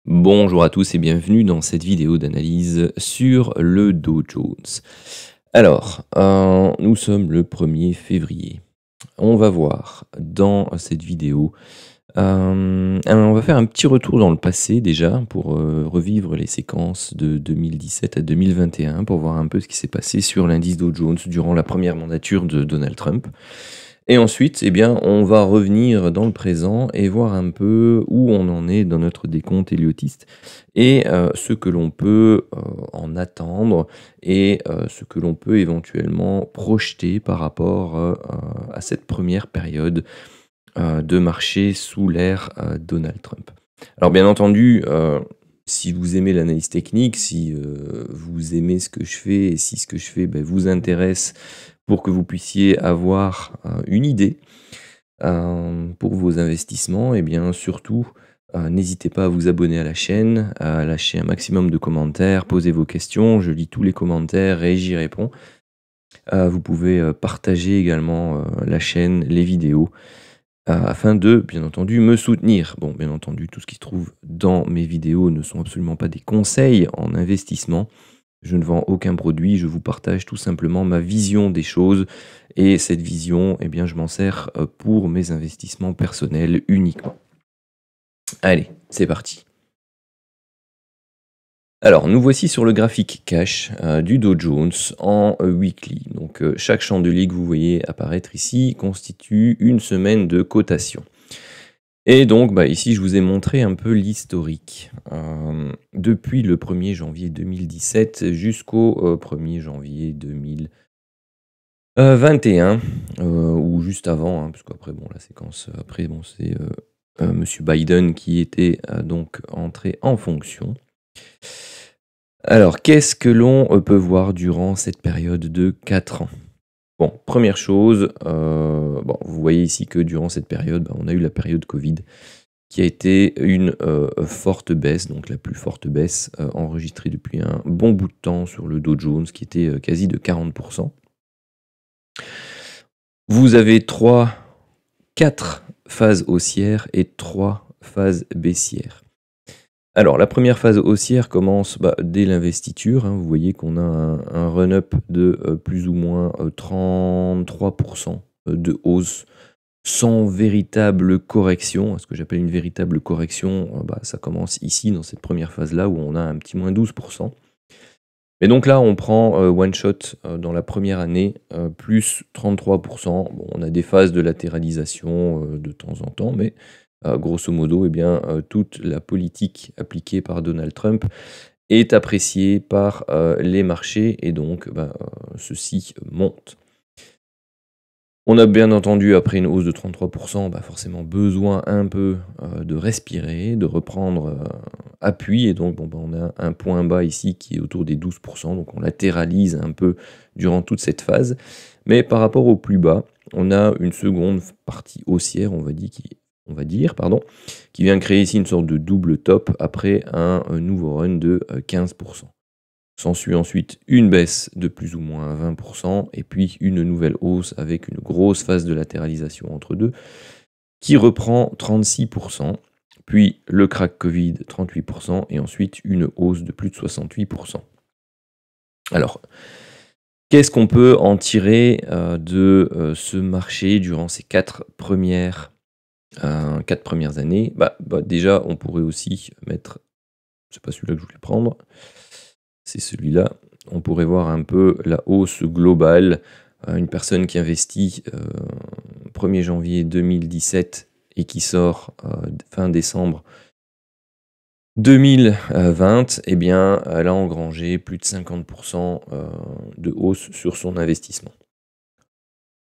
Bonjour à tous et bienvenue dans cette vidéo d'analyse sur le Dow Jones. Alors, nous sommes le 1er février. On va voir dans cette vidéo, on va faire un petit retour dans le passé déjà pour revivre les séquences de 2017 à 2021 pour voir un peu ce qui s'est passé sur l'indice Dow Jones durant la première mandature de Donald Trump. Et ensuite, eh bien, on va revenir dans le présent et voir un peu où on en est dans notre décompte héliotiste et ce que l'on peut en attendre et ce que l'on peut éventuellement projeter par rapport à cette première période de marché sous l'ère Donald Trump. Alors bien entendu, si vous aimez l'analyse technique, si vous aimez ce que je fais et si ce que je fais vous intéresse pour que vous puissiez avoir une idée pour vos investissements, et bien surtout, n'hésitez pas à vous abonner à la chaîne, à lâcher un maximum de commentaires, poser vos questions, je lis tous les commentaires et j'y réponds. Vous pouvez partager également la chaîne, les vidéos, afin de, bien entendu, me soutenir. Bon, bien entendu, tout ce qui se trouve dans mes vidéos ne sont absolument pas des conseils en investissement. Je ne vends aucun produit, je vous partage tout simplement ma vision des choses et cette vision, eh bien, je m'en sers pour mes investissements personnels uniquement. Allez, c'est parti. Alors, nous voici sur le graphique cash du Dow Jones en weekly. Donc, chaque chandelier que vous voyez apparaître ici constitue une semaine de cotation. Et donc, ici, je vous ai montré un peu l'historique. Depuis le 1er janvier 2017 jusqu'au 1er janvier 2021, ou juste avant, parce qu'après, bon, la séquence après, bon, c'est Monsieur Biden qui était donc entré en fonction. Alors, qu'est-ce que l'on peut voir durant cette période de 4 ans? Bon, première chose, vous voyez ici que durant cette période, on a eu la période Covid qui a été une forte baisse, donc la plus forte baisse enregistrée depuis un bon bout de temps sur le Dow Jones, qui était quasi de 40%. Vous avez 4 phases haussières et 3 phases baissières. Alors, la première phase haussière commence dès l'investiture. Vous voyez qu'on a un run-up de plus ou moins 33% de hausse sans véritable correction. Ce que j'appelle une véritable correction, ça commence ici, dans cette première phase-là, où on a un petit moins 12%. Et donc là, on prend one shot dans la première année, plus 33%. Bon, on a des phases de latéralisation de temps en temps, mais grosso modo, toute la politique appliquée par Donald Trump est appréciée par les marchés et donc ceci monte. On a bien entendu, après une hausse de 33%, forcément besoin un peu de respirer, de reprendre appui. Et donc, on a un point bas ici qui est autour des 12%. Donc, on latéralise un peu durant toute cette phase. Mais par rapport au plus bas, on a une seconde partie haussière, on va dire, qui vient créer ici une sorte de double top après un nouveau run de 15%. S'ensuit ensuite une baisse de plus ou moins 20%, et puis une nouvelle hausse avec une grosse phase de latéralisation entre deux, qui reprend 36%, puis le crack Covid 38%, et ensuite une hausse de plus de 68%. Alors, qu'est-ce qu'on peut en tirer de ce marché durant ces 4 premières années? Déjà, on pourrait aussi mettre, c'est pas celui-là que je voulais prendre, c'est celui-là. On pourrait voir un peu la hausse globale. Une personne qui investit 1er janvier 2017 et qui sort fin décembre 2020, elle a engrangé plus de 50% de hausse sur son investissement.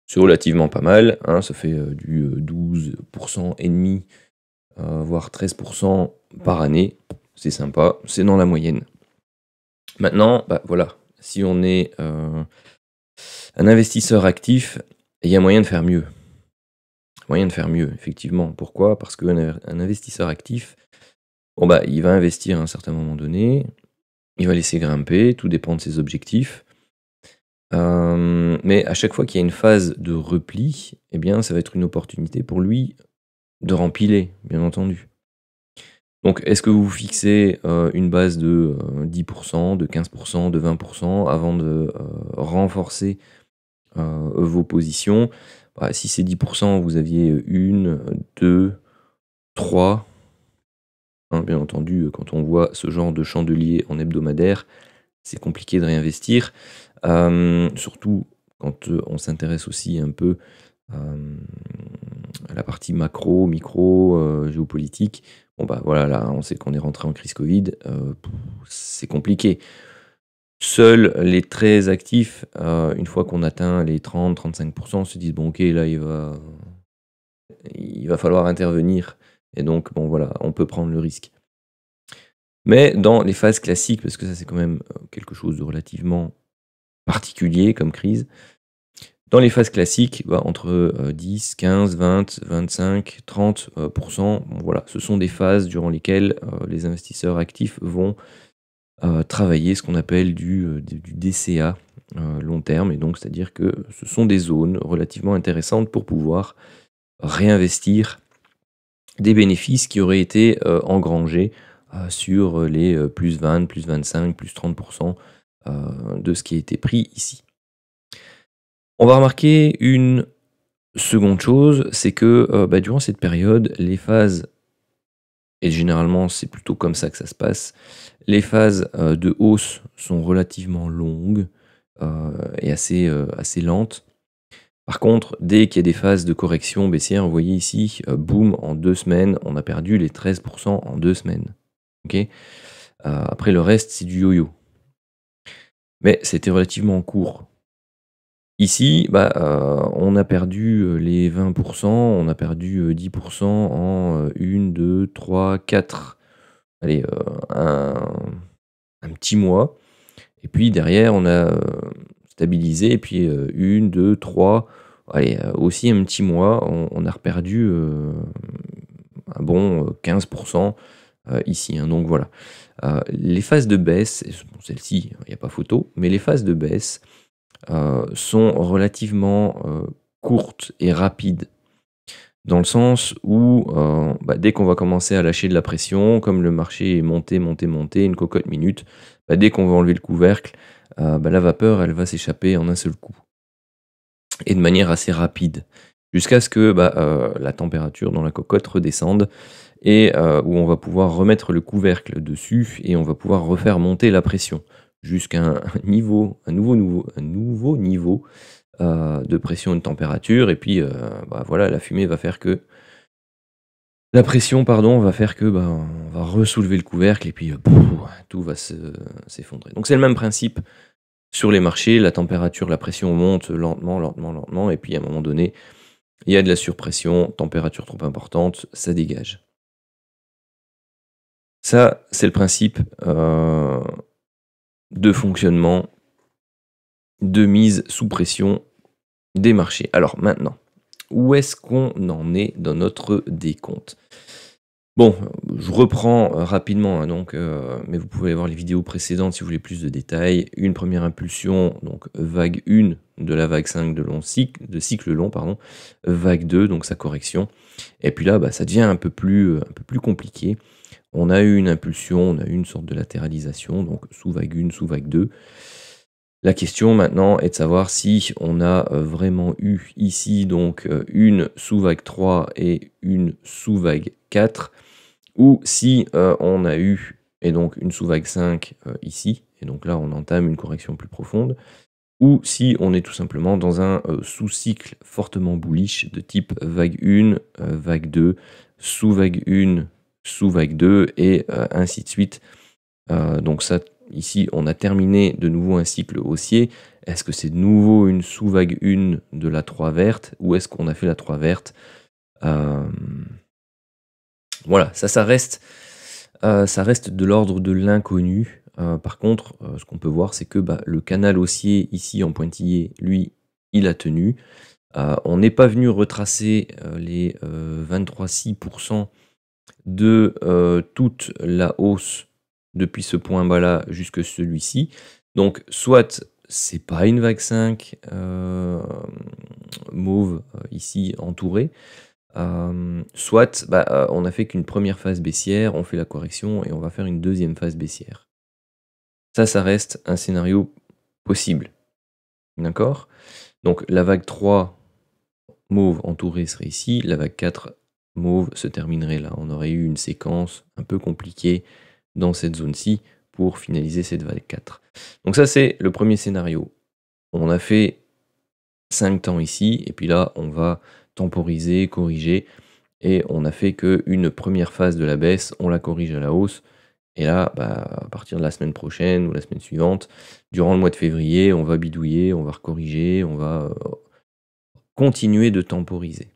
C'est relativement pas mal, ça fait du 12% et demi, voire 13% par année. C'est sympa, c'est dans la moyenne. Maintenant, voilà, si on est un investisseur actif, il y a moyen de faire mieux. Moyen de faire mieux, effectivement. Pourquoi? Parce qu'un investisseur actif, il va investir à un certain moment donné, il va laisser grimper, tout dépend de ses objectifs. Mais à chaque fois qu'il y a une phase de repli, ça va être une opportunité pour lui de rempiler, bien entendu. Donc est-ce que vous fixez, une base de, 10 de 15 de 20 avant de, renforcer, vos positions? Bah, si c'est 10 vous aviez, 1, 2, 3, hein, bien entendu, quand on voit ce genre de chandelier en hebdomadaire, c'est compliqué de réinvestir. Surtout quand, on s'intéresse aussi un peu, hem, à la partie macro, micro, géopolitique. Bon, bah, voilà, là, on sait qu'on est rentré en crise Covid, c'est compliqué. Seuls les très actifs, une fois qu'on atteint les 30-35 se disent: «Bon OK, là, il va falloir intervenir» et donc bon, voilà, on peut prendre le risque. Mais dans les phases classiques, parce que ça, c'est quand même, quelque chose de relativement particulier comme crise. Dans les phases classiques, bah, entre, 10, 15, 20, 25, 30 bon voilà, ce sont des phases durant lesquelles, les investisseurs actifs vont, travailler ce qu'on appelle du DCA, long terme et donc c'est-à-dire que ce sont des zones relativement intéressantes pour pouvoir réinvestir des bénéfices qui auraient été, engrangés, sur les, plus 20, plus 25, plus 30 de ce qui a été pris ici. On va remarquer une seconde chose, c'est que, bah, durant cette période, les phases et généralement c'est plutôt comme ça que ça se passe, les phases, de hausse sont relativement longues, et assez lentes. Par contre, dès qu'il y a des phases de correction baissière, vous voyez ici, boum, en 2 semaines, on a perdu les 13 en 2 semaines. OK? Après le reste, c'est du yo-yo. Mais c'était relativement court. Ici, bah, on a perdu, les 20 on a perdu, 10 en, 1, 2, 3, 4, allez, un petit mois et puis derrière on a, stabilisé et puis, 1, 2, 3, allez, aussi un petit mois, on a reperdu, un bon, 15 ici, hein, donc voilà. Les phases de baisse, et bon celle-ci, il y a pas photo, mais les phases de baisse sont relativement, courtes et rapides. Dans le sens où, bah, dès qu'on va commencer à lâcher de la pression, comme le marché est monté, monté, monté, une cocotte minute, bah, dès qu'on va enlever le couvercle, bah, la vapeur, elle va s'échapper en un seul coup et de manière assez rapide. Jusqu'à ce que, bah, la température dans la cocotte redescende et où on va pouvoir remettre le couvercle dessus et on va pouvoir refaire monter la pression jusqu'à un nouveau niveau, de pression et de température et puis, bah, voilà, la pression pardon, va faire que, bah, on va ressoulever le couvercle et puis, tout va s'effondrer. Donc c'est le même principe sur les marchés, la température, la pression monte lentement, lentement, lentement et puis à un moment donné, il y a de la surpression, température trop importante, ça dégage. Ça, c'est le principe, de fonctionnement, de mise sous pression des marchés. Alors maintenant, où est-ce qu'on en est dans notre décompte? Bon, je reprends, rapidement, hein, donc mais vous pouvez aller voir les vidéos précédentes si vous voulez plus de détails. Une première impulsion, donc vague 1 de la vague 5 de cycle long, pardon. Vague 2, donc sa correction et puis là, bah, ça devient un peu plus compliqué. On a eu une impulsion, on a eu une sorte de latéralisation, donc sous vague 1, sous vague 2. La question maintenant est de savoir si on a, vraiment eu ici donc, une sous vague 3 et une sous vague 4 ou si, on a eu et donc une sous vague 5, ici et donc là on entame une correction plus profonde ou si on est tout simplement dans un, sous-cycle fortement bullish de type vague 1, vague 2, sous vague 1, sous vague 2 et ainsi de suite. Donc ça, ici, on a terminé de nouveau un cycle haussier. Est-ce que c'est de nouveau une sous-vague 1 de la 3 verte ou est-ce qu'on a fait la 3 verte? Voilà, ça reste de l'ordre de l'inconnu. Par contre, ce qu'on peut voir, c'est que, bah, le canal haussier ici en pointillé, lui, il a tenu. On n'est pas venu retracer, les, 23,6 de, toute la hausse depuis ce point bas-là jusque celui-ci. Donc soit c'est pas une vague 5, mauve, ici entourée, soit on a fait qu'une première phase baissière, on fait la correction et on va faire une deuxième phase baissière. Ça reste un scénario possible. D'accord? Donc la vague 3 mauve entourée serait ici, la vague 4 mauve se terminerait là. On aurait eu une séquence un peu compliquée dans cette zone-ci pour finaliser cette vague 4. Donc ça, c'est le premier scénario. On a fait 5 temps ici, et puis là, on va temporiser, corriger, et on a fait qu'une première phase de la baisse, on la corrige à la hausse, et là, à partir de la semaine prochaine ou la semaine suivante, durant le mois de février, on va bidouiller, on va recorriger, on va continuer de temporiser.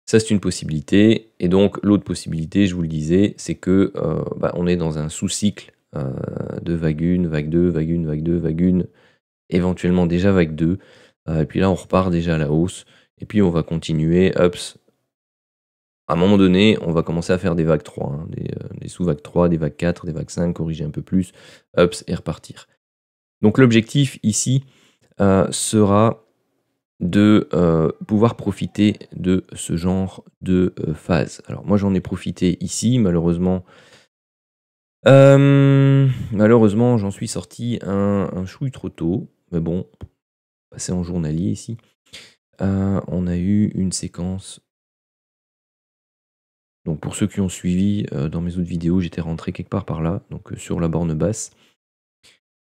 Ça, c'est une possibilité. Et donc, l'autre possibilité, je vous le disais, c'est que on est dans un sous-cycle de vague 1, vague 2, vague 1, vague 2, vague 1, éventuellement déjà vague 2. Et puis là, on repart déjà à la hausse. Et puis, on va continuer, ups. À un moment donné, on va commencer à faire des vagues 3, hein, des sous-vagues 3, des vagues 4, des vagues 5, corriger un peu plus, ups, et repartir. Donc, l'objectif ici sera de pouvoir profiter de ce genre de phase. Alors moi j'en ai profité ici, malheureusement. Malheureusement j'en suis sorti un chouille trop tôt, mais bon, passer en journalier ici. On a eu une séquence. Donc pour ceux qui ont suivi dans mes autres vidéos, j'étais rentré quelque part par là, donc sur la borne basse.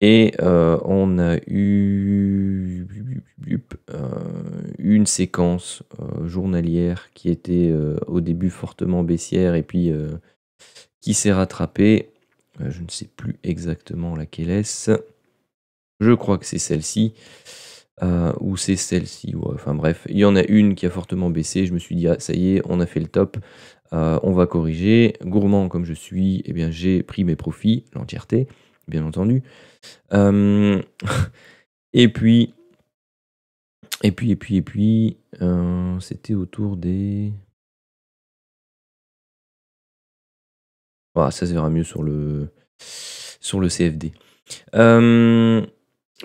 Et on a eu une séquence journalière qui était au début fortement baissière et puis qui s'est rattrapée. Je ne sais plus exactement laquelle est-ce. Je crois que c'est celle-ci. Ou c'est celle-ci. Ouais, enfin bref, il y en a une qui a fortement baissé. Je me suis dit, ah, ça y est, on a fait le top. On va corriger. Gourmand comme je suis, eh bien, j'ai pris mes profits, l'entièreté, bien entendu. Et puis, c'était autour des... Ah, ça se verra mieux sur le CFD.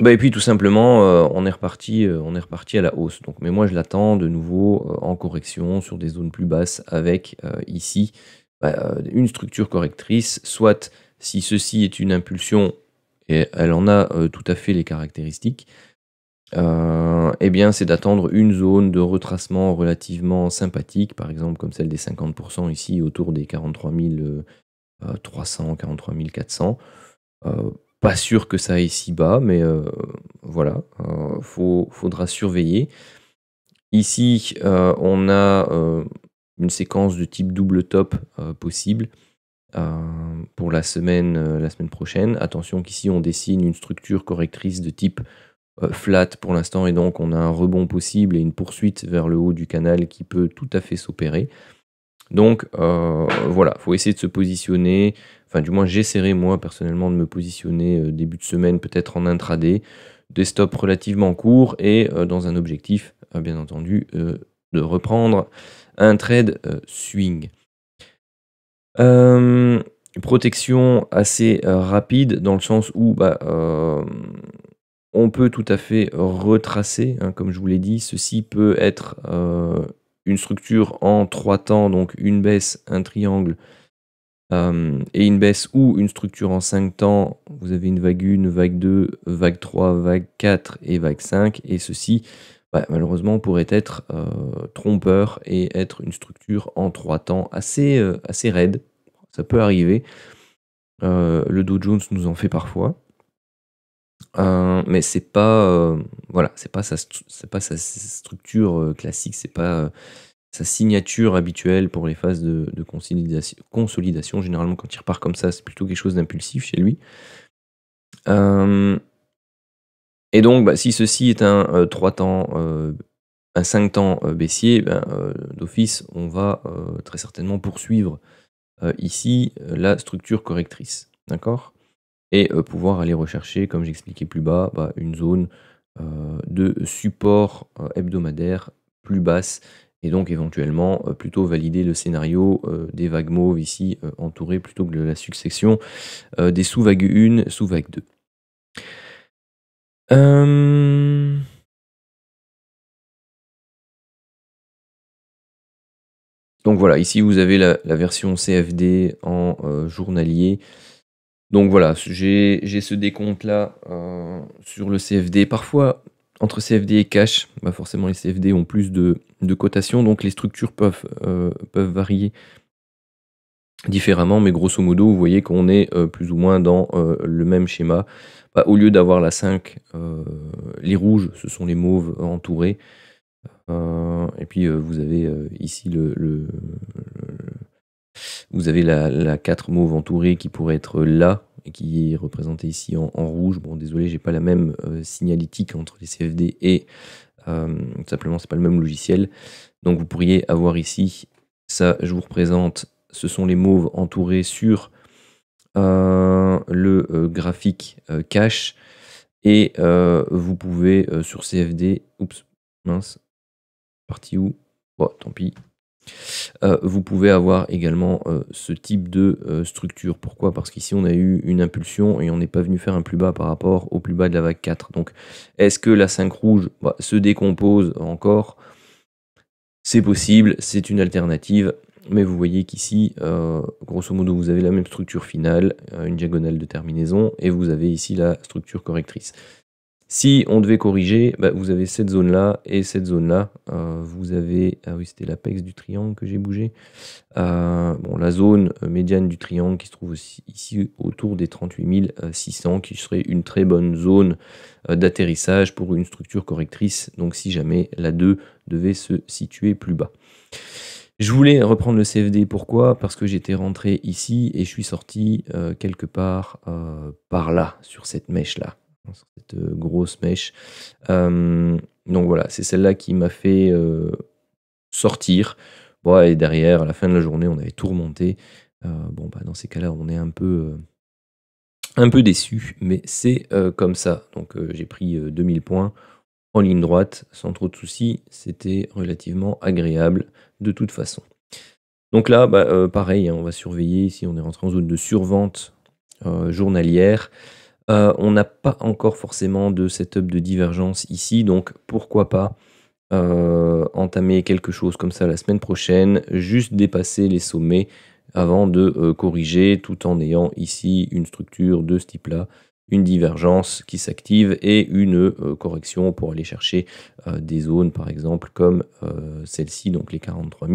Et puis tout simplement, on est reparti à la hausse. Donc, mais moi je l'attends de nouveau en correction sur des zones plus basses avec ici une structure correctrice, soit si ceci est une impulsion, et elle en a tout à fait les caractéristiques, eh bien c'est d'attendre une zone de retracement relativement sympathique, par exemple comme celle des 50% ici, autour des 43 300, 43 400. Pas sûr que ça aille si bas, mais voilà, faudra surveiller. Ici, on a une séquence de type double top possible pour la semaine prochaine. Attention qu'ici, on dessine une structure correctrice de type flat pour l'instant, et donc on a un rebond possible et une poursuite vers le haut du canal qui peut tout à fait s'opérer. Donc voilà, il faut essayer de se positionner, enfin du moins j'essaierai moi personnellement de me positionner début de semaine peut-être en intraday, des stops relativement courts et dans un objectif bien entendu de reprendre un trade swing. Protection assez rapide dans le sens où on peut tout à fait retracer, hein, comme je vous l'ai dit, ceci peut être une structure en 3 temps, donc une baisse, un triangle, et une baisse, ou une structure en 5 temps, vous avez une vague 1, vague 2, vague 3, vague 4 et vague 5, et ceci, malheureusement, pourrait être trompeur et être une structure en 3 temps assez raide. Ça peut arriver. Le Dow Jones nous en fait parfois. Mais c'est pas voilà, c'est pas sa structure classique, c'est pas sa signature habituelle pour les phases de consolidation. Généralement, quand il repart comme ça, c'est plutôt quelque chose d'impulsif chez lui. Et donc, si ceci est un 3 temps, un 5 temps baissier, d'office, on va très certainement poursuivre ici la structure correctrice. D'accord ? Et pouvoir aller rechercher, comme j'expliquais plus bas, une zone de support hebdomadaire plus basse, et donc éventuellement plutôt valider le scénario des vagues mauves ici entourées plutôt que de la succession des sous-vague 1, sous-vague 2. Donc voilà, ici vous avez la version CFD en journalier. Donc voilà, j'ai ce décompte-là sur le CFD. Parfois, entre CFD et cash, bah forcément les CFD ont plus de cotations, donc les structures peuvent varier différemment, mais grosso modo, vous voyez qu'on est plus ou moins dans le même schéma. Bah, au lieu d'avoir la 5, les rouges, ce sont les mauves entourés. Et puis vous avez ici vous avez la 4 mauve entourée qui pourrait être là, et qui est représentée ici en rouge. Bon, désolé, j'ai pas la même signalétique entre les CFD et tout simplement, c'est pas le même logiciel. Donc vous pourriez avoir ici, ça je vous représente, ce sont les mauves entourés sur le graphique cache, et vous pouvez sur CFD, oups, mince, parti où? Bon, tant pis. Vous pouvez avoir également ce type de structure. Pourquoi? Parce qu'ici on a eu une impulsion et on n'est pas venu faire un plus bas par rapport au plus bas de la vague 4. Donc est-ce que la 5 rouge se décompose encore? C'est possible, c'est une alternative. Mais vous voyez qu'ici, grosso modo, vous avez la même structure finale, une diagonale de terminaison, et vous avez ici la structure correctrice. Si on devait corriger, vous avez cette zone-là et cette zone-là. Vous avez... Ah oui, c'était l'apex du triangle que j'ai bougé. Bon, la zone médiane du triangle qui se trouve aussi ici autour des 38 600, qui serait une très bonne zone d'atterrissage pour une structure correctrice, donc si jamais la 2 devait se situer plus bas. Je voulais reprendre le CFD, pourquoi? Parce que j'étais rentré ici et je suis sorti quelque part par là, sur cette mèche-là, sur cette grosse mèche. Donc voilà, c'est celle-là qui m'a fait sortir. Bon, et derrière, à la fin de la journée, on avait tout remonté. Bon, dans ces cas-là, on est un peu déçu, mais c'est comme ça. Donc j'ai pris 2000 points en ligne droite, sans trop de soucis. C'était relativement agréable de toute façon. Donc là, pareil, hein, on va surveiller. Ici, on est rentré en zone de survente journalière. On n'a pas encore forcément de setup de divergence ici, donc pourquoi pas entamer quelque chose comme ça la semaine prochaine, juste dépasser les sommets avant de corriger, tout en ayant ici une structure de ce type-là, une divergence qui s'active et une correction pour aller chercher des zones, par exemple, comme celle-ci, donc les 43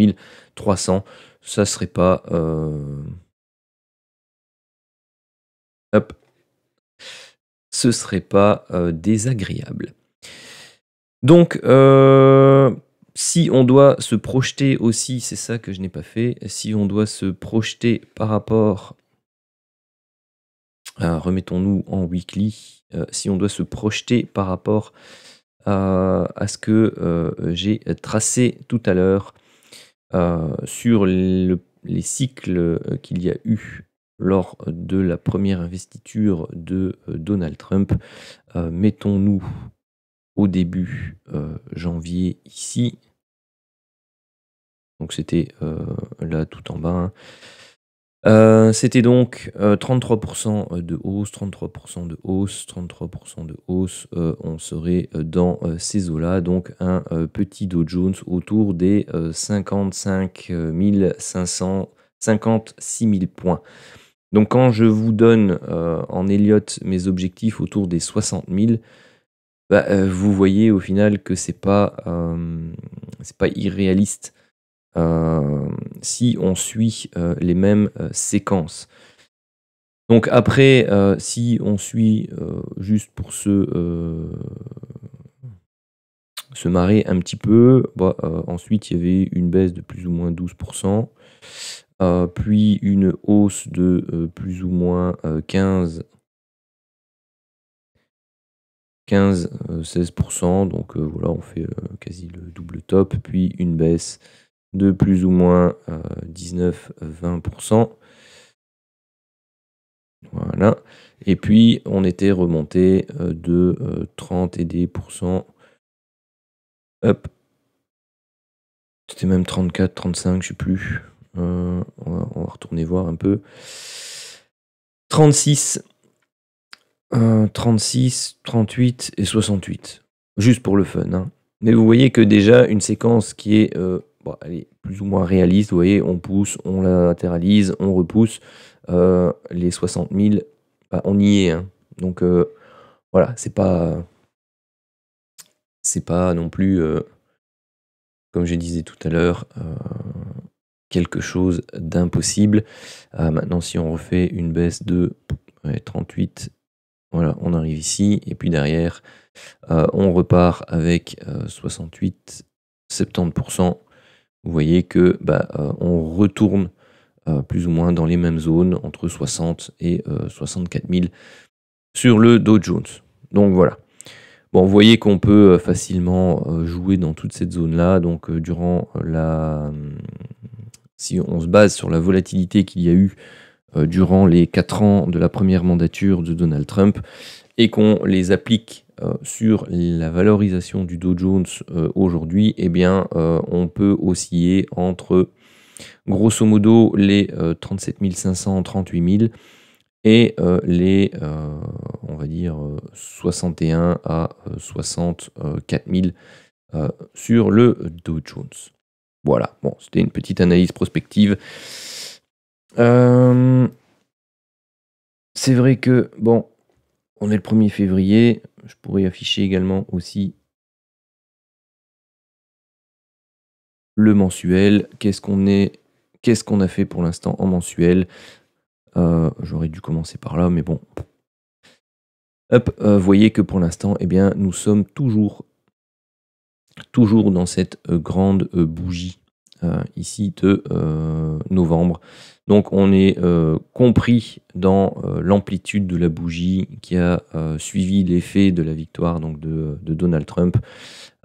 300. Ça serait pas... Hop. Ce serait pas désagréable. Donc, si on doit se projeter aussi, c'est ça que je n'ai pas fait, si on doit se projeter par rapport, remettons-nous en weekly, si on doit se projeter par rapport à ce que j'ai tracé tout à l'heure sur les cycles qu'il y a eu lors de la première investiture de Donald Trump, mettons-nous au début janvier ici. Donc c'était là tout en bas. C'était donc 33% de hausse, 33% de hausse, 33% de hausse. On serait dans ces eaux-là. Donc un petit Dow Jones autour des 55 500, 56 000 points. Donc quand je vous donne en Elliott mes objectifs autour des 60 000, vous voyez au final que c'est pas irréaliste si on suit les mêmes séquences. Donc après, si on suit juste pour se marrer un petit peu, ensuite il y avait une baisse de plus ou moins 12%, puis une hausse de plus ou moins 15-16%, donc voilà, on fait quasi le double top, puis une baisse de plus ou moins 19-20%. Voilà. Et puis on était remonté de 30 et des pourcents. Hop. C'était même 34, 35, je sais plus. On va retourner voir un peu. 36, 38 et 68. Juste pour le fun. Hein. Mais vous voyez que déjà une séquence qui est bon, elle est plus ou moins réaliste. Vous voyez, on pousse, on latéralise, on repousse. Les 60 000, bah, on y est. Hein. Donc voilà, c'est pas non plus, comme je disais tout à l'heure, quelque chose d'impossible. Maintenant, si on refait une baisse de 38, voilà, on arrive ici. Et puis derrière, on repart avec 68, 70%. Vous voyez que on retourne plus ou moins dans les mêmes zones, entre 60 et 64 000 sur le Dow Jones. Donc voilà. Bon, vous voyez qu'on peut facilement jouer dans toute cette zone-là. Donc durant si on se base sur la volatilité qu'il y a eu durant les 4 ans de la première mandature de Donald Trump et qu'on les applique sur la valorisation du Dow Jones aujourd'hui, eh bien, on peut osciller entre grosso modo les 37 500, 38 000 et les, on va dire, 61 à 64 000 sur le Dow Jones. Voilà, bon, c'était une petite analyse prospective. C'est vrai que, bon, on est le 1er février, je pourrais afficher également aussi le mensuel. Qu'est-ce qu'on a fait pour l'instant en mensuel? J'aurais dû commencer par là, mais bon. Hop, vous voyez que pour l'instant, eh bien, nous sommes toujours dans cette grande bougie ici de novembre. Donc on est compris dans l'amplitude de la bougie qui a suivi l'effet de la victoire donc, de Donald Trump.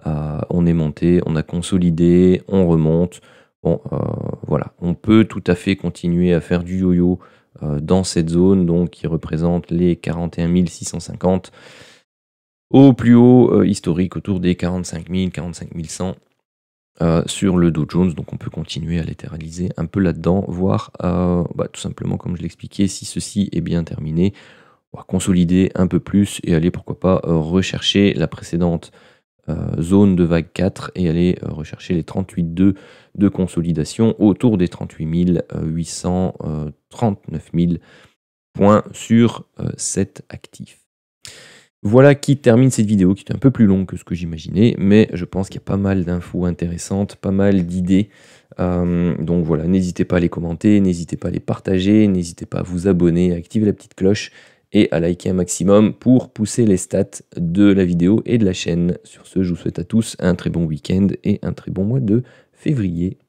On est monté, on a consolidé, on remonte. Bon, voilà, on peut tout à fait continuer à faire du yo-yo dans cette zone donc, qui représente les 41 650 au plus haut historique autour des 45 000, 45 100 sur le Dow Jones. Donc on peut continuer à latéraliser un peu là-dedans, voir tout simplement comme je l'expliquais, si ceci est bien terminé, on va consolider un peu plus et aller pourquoi pas rechercher la précédente zone de vague 4 et aller rechercher les 38,2 de consolidation autour des 38 800, 39 000 points sur cet actif. Voilà qui termine cette vidéo qui est un peu plus longue que ce que j'imaginais, mais je pense qu'il y a pas mal d'infos intéressantes, pas mal d'idées. Donc voilà, n'hésitez pas à les commenter, n'hésitez pas à les partager, n'hésitez pas à vous abonner, à activer la petite cloche et à liker un maximum pour pousser les stats de la vidéo et de la chaîne. Sur ce, je vous souhaite à tous un très bon week-end et un très bon mois de février.